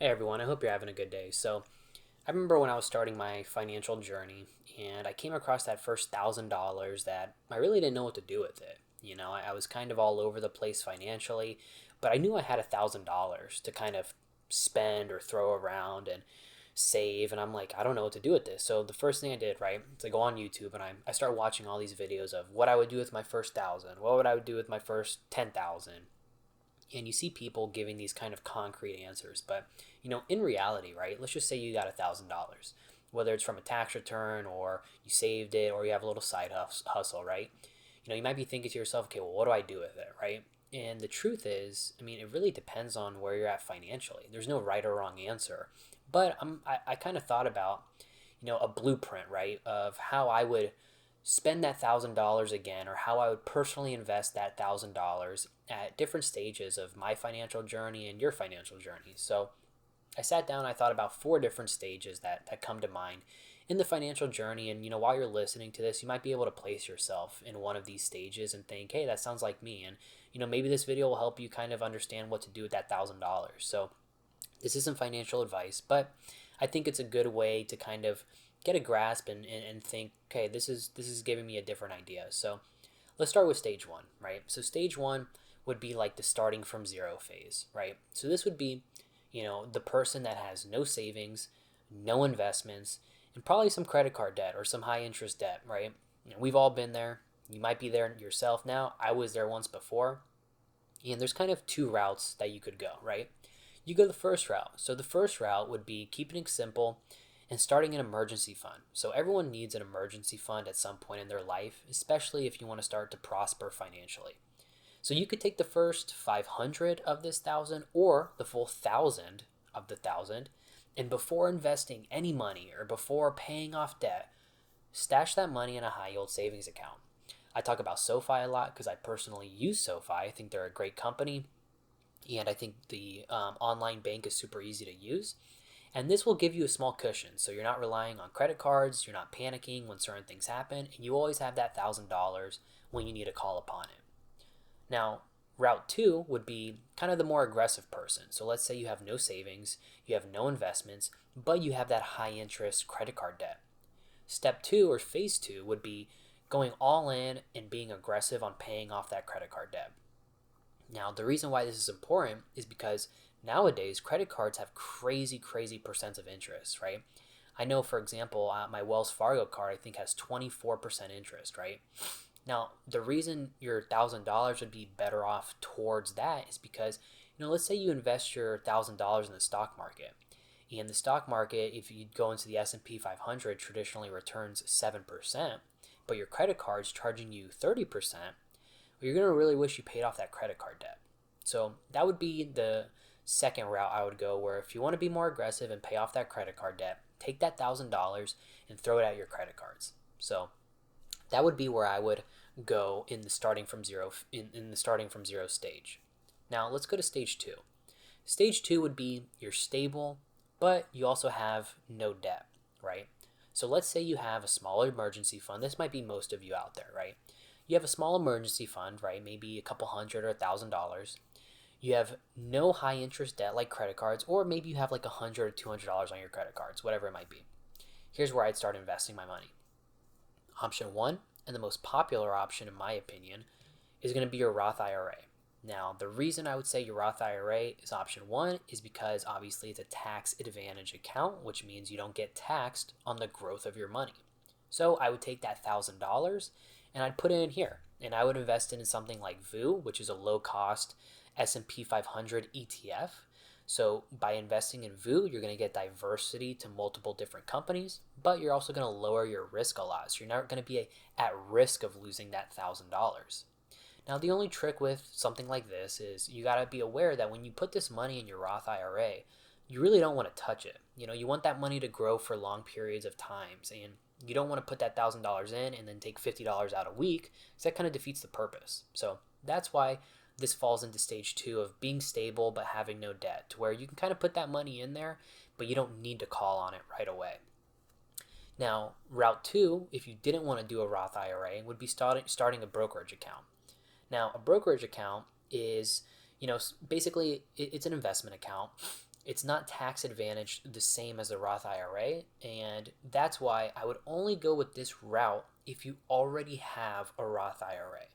Hey everyone, I hope you're having a good day. So, I remember when I was starting my financial journey and I came across that first $1,000 that I really didn't know what to do with it. I was kind of all over the place financially, but I knew I had $1,000 to kind of spend or throw around and save. And I'm like, I don't know what to do with this. So, the first thing I did, right, is I go on YouTube and I start watching all these videos of what I would do with my first 1,000, what would I do with my first 10,000, and you see people giving these kind of concrete answers. But in reality, right, let's just say you got $1,000, whether it's from a tax return or you saved it or you have a little side hustle, right? You might be thinking to yourself, okay, well, what do I do with it, right? And the truth is, I mean, it really depends on where you're at financially. There's no right or wrong answer. But I kind of thought about a blueprint, right, of how I would spend that $1,000 again, or how I would personally invest that $1,000 at different stages of my financial journey and your financial journey. So I sat down, I thought about four different stages that come to mind in the financial journey. And while you're listening to this, you might be able to place yourself in one of these stages and think, hey, that sounds like me. And maybe this video will help you kind of understand what to do with that $1,000. So this isn't financial advice, but I think it's a good way to kind of get a grasp and think, okay, this is giving me a different idea. So let's start with stage one, right? So stage one would be like the starting from zero phase, right? So this would be, the person that has no savings, no investments, and probably some credit card debt or some high interest debt, right? We've all been there. You might be there yourself now. I was there once before. And there's kind of two routes that you could go, right? You go the first route. So the first route would be keeping it simple and starting an emergency fund. So everyone needs an emergency fund at some point in their life, especially if you want to start to prosper financially. So you could take the first 500 of this 1,000 or the full 1,000 of the 1,000, and before investing any money or before paying off debt, stash that money in a high yield savings account. I talk about SoFi a lot because I personally use SoFi. I think they're a great company, and I think the online bank is super easy to use. And this will give you a small cushion, so you're not relying on credit cards, you're not panicking when certain things happen, and you always have that $1,000 when you need to call upon it. Now, route two would be kind of the more aggressive person. So let's say you have no savings, you have no investments, but you have that high interest credit card debt. Step two, or phase two, would be going all in and being aggressive on paying off that credit card debt. Now, the reason why this is important is because nowadays credit cards have crazy, crazy percents of interest, right? I know, for example, my Wells Fargo card I think has 24% interest, right? Now, the reason your $1,000 would be better off towards that is because, let's say you invest your $1,000 in the stock market. And the stock market, if you go into the S&P 500, traditionally returns 7%, but your credit card's charging you 30%, well, you're going to really wish you paid off that credit card debt. So that would be the second route I would go, where if you want to be more aggressive and pay off that credit card debt, take that $1,000 and throw it at your credit cards. So that would be where I would go in the starting from zero in the starting from zero stage. Now let's go to stage two. Stage two would be you're stable, but you also have no debt, right? So let's say you have a small emergency fund. This might be most of you out there, right? You have a small emergency fund, right? Maybe a couple hundred or $1,000. You have no high interest debt like credit cards, or maybe you have like $100 or $200 on your credit cards, whatever it might be. Here's where I'd start investing my money. Option one, and the most popular option in my opinion, is going to be your Roth IRA. Now, the reason I would say your Roth IRA is option one is because obviously it's a tax advantage account, which means you don't get taxed on the growth of your money. So I would take that $1,000 and I'd put it in here, and I would invest it in something like VU, which is a low cost S&P 500 ETF. So by investing in VU, you're going to get diversity to multiple different companies, but you're also going to lower your risk a lot. So you're not going to be at risk of losing that $1,000. Now, the only trick with something like this is you got to be aware that when you put this money in your Roth IRA, you really don't want to touch it. You want that money to grow for long periods of times, and you don't want to put that $1,000 in and then take $50 out a week, because that kind of defeats the purpose. So that's why this falls into stage two of being stable but having no debt, to where you can kind of put that money in there, but you don't need to call on it right away. Now, route two, if you didn't want to do a Roth IRA, would be starting a brokerage account. Now, a brokerage account is, basically it's an investment account, it's not tax advantaged the same as the Roth IRA, and that's why I would only go with this route if you already have a Roth IRA.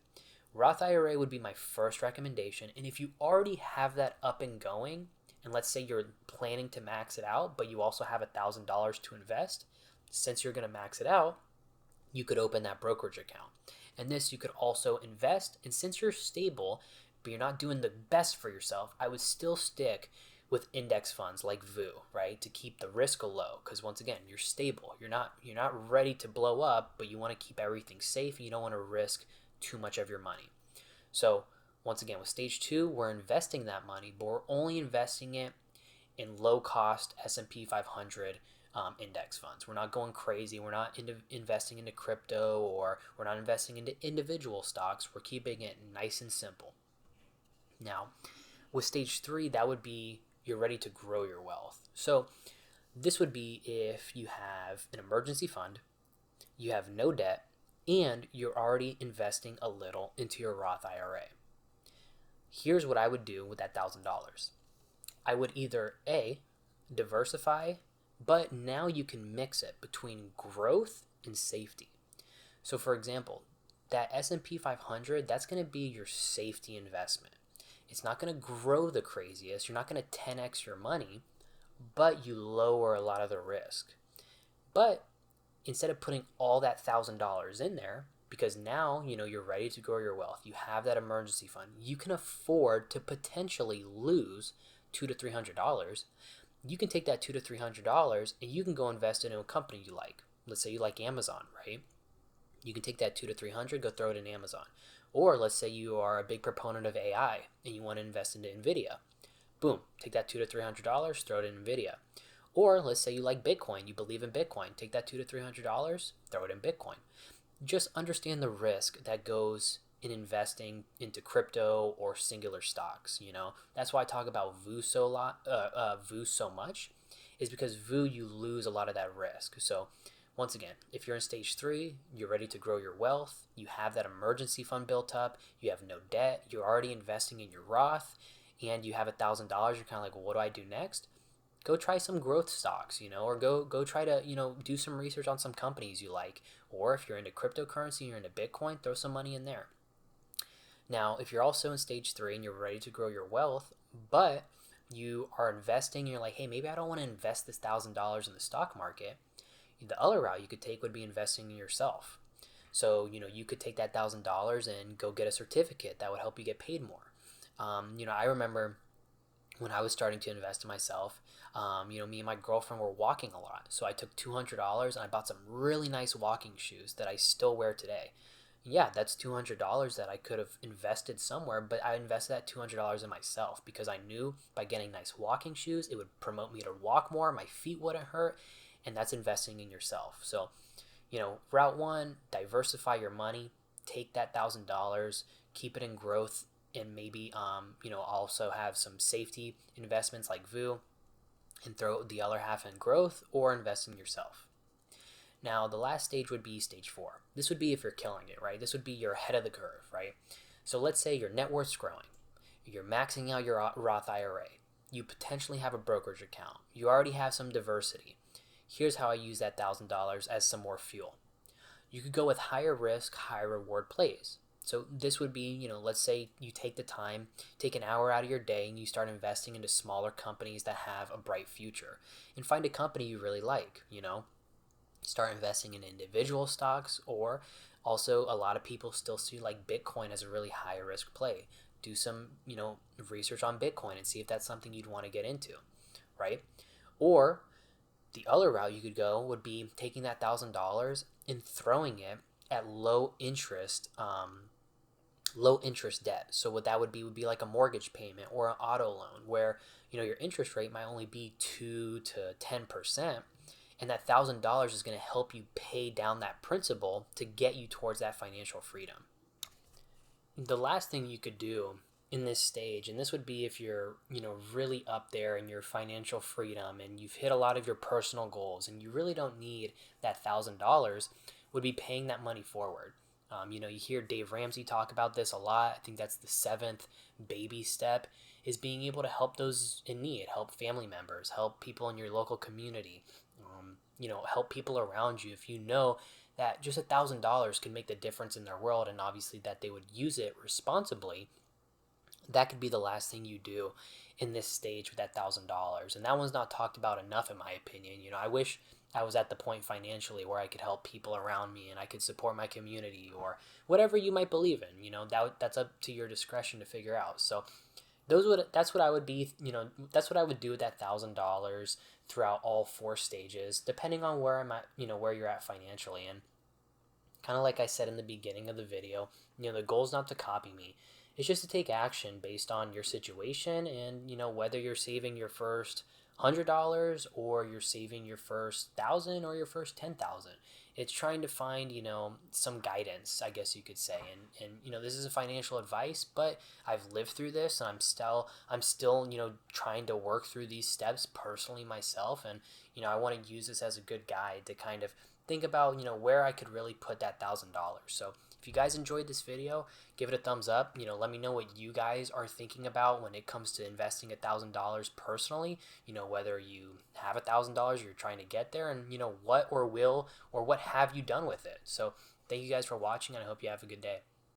Roth IRA would be my first recommendation, and if you already have that up and going, and let's say you're planning to max it out, but you also have $1,000 to invest, since you're going to max it out, you could open that brokerage account. And this you could also invest, and since you're stable, but you're not doing the best for yourself, I would still stick with index funds like VU, right? To keep the risk low, because once again, you're stable. You're not ready to blow up, but you want to keep everything safe and you don't want to risk too much of your money. So once again, with stage 2, we're investing that money, but we're only investing it in low cost S&P 500 index funds. We're not going crazy. We're not investing into crypto, or we're not investing into individual stocks. We're keeping it nice and simple. Now, with stage 3, that would be you're ready to grow your wealth. So this would be if you have an emergency fund, you have no debt, and you're already investing a little into your Roth IRA. Here's what I would do with that $1,000. I would either A, diversify, but now you can mix it between growth and safety. So for example, that S&P 500, that's going to be your safety investment. It's not going to grow the craziest. You're not going to 10x your money, but you lower a lot of the risk. But instead of putting all that $1,000 in there, because now you're ready to grow your wealth, you have that emergency fund, you can afford to potentially lose $200 to $300. You can take that $200 to $300 and you can go invest in a company you like. Let's say you like Amazon, right? You can take that $200 to $300, go throw it in Amazon. Or let's say you are a big proponent of AI and you want to invest into NVIDIA. Boom, take that $200 to $300, throw it in NVIDIA. Or let's say you like Bitcoin, you believe in Bitcoin, take that $200 to $300, throw it in Bitcoin. Just understand the risk that goes in investing into crypto or singular stocks. That's why I talk about VU so much, is because VU, you lose a lot of that risk. So once again, if you're in stage 3, you're ready to grow your wealth, you have that emergency fund built up, you have no debt, you're already investing in your Roth, and you have $1,000, you're kind of like, well, what do I do next? Go try some growth stocks, or go try to, do some research on some companies you like. Or if you're into cryptocurrency, you're into Bitcoin, throw some money in there. Now, if you're also in stage 3 and you're ready to grow your wealth, but you are investing, and you're like, hey, maybe I don't want to invest this $1,000 in the stock market. The other route you could take would be investing in yourself. So, you could take that $1,000 and go get a certificate that would help you get paid more. I remember when I was starting to invest in myself, me and my girlfriend were walking a lot. So I took $200 and I bought some really nice walking shoes that I still wear today. Yeah, that's $200 that I could have invested somewhere, but I invested that $200 in myself because I knew by getting nice walking shoes, it would promote me to walk more, my feet wouldn't hurt, and that's investing in yourself. So, route 1, diversify your money, take that $1,000, keep it in growth, and maybe also have some safety investments like VU, and throw the other half in growth or invest in yourself. Now, the last stage would be stage 4. This would be if you're killing it, right? This would be you're ahead of the curve, right? So let's say your net worth's growing. You're maxing out your Roth IRA. You potentially have a brokerage account. You already have some diversity. Here's how I use that $1,000 as some more fuel. You could go with higher risk, higher reward plays. So this would be, let's say you take the time, take an hour out of your day and you start investing into smaller companies that have a bright future, and find a company you really like, Start investing in individual stocks, or also a lot of people still see like Bitcoin as a really high risk play. Do some, research on Bitcoin and see if that's something you'd want to get into, right? Or the other route you could go would be taking that $1,000 and throwing it at low interest debt. So what that would be like a mortgage payment or an auto loan where, your interest rate might only be 2 to 10%. And that $1,000 is going to help you pay down that principal to get you towards that financial freedom. The last thing you could do in this stage, and this would be if you're, really up there in your financial freedom and you've hit a lot of your personal goals and you really don't need that $1,000, would be paying that money forward. You hear Dave Ramsey talk about this a lot. I think that's the 7th baby step. is being able to help those in need, help family members, help people in your local community, help people around you. If you know that just $1,000 can make the difference in their world, and obviously that they would use it responsibly, that could be the last thing you do in this stage with that $1,000. And that one's not talked about enough, in my opinion. I wish I was at the point financially where I could help people around me and I could support my community or whatever you might believe in. That's up to your discretion to figure out. So that's what I would be. That's what I would do with that $1,000 throughout all four stages, depending on where I'm at. Where you're at financially. And kind of like I said in the beginning of the video, the goal is not to copy me. It's just to take action based on your situation and, whether you're saving your first $100 or you're saving your first 1,000 or your first 10,000. It's trying to find, some guidance, I guess you could say. And this is financial advice, but I've lived through this and I'm still, trying to work through these steps personally myself. And, I want to use this as a good guide to kind of think about, where I could really put that $1,000. So if you guys enjoyed this video, give it a thumbs up. Let me know what you guys are thinking about when it comes to investing $1,000 personally. Whether you have $1,000, you're trying to get there, and what have you done with it. So thank you guys for watching, and I hope you have a good day.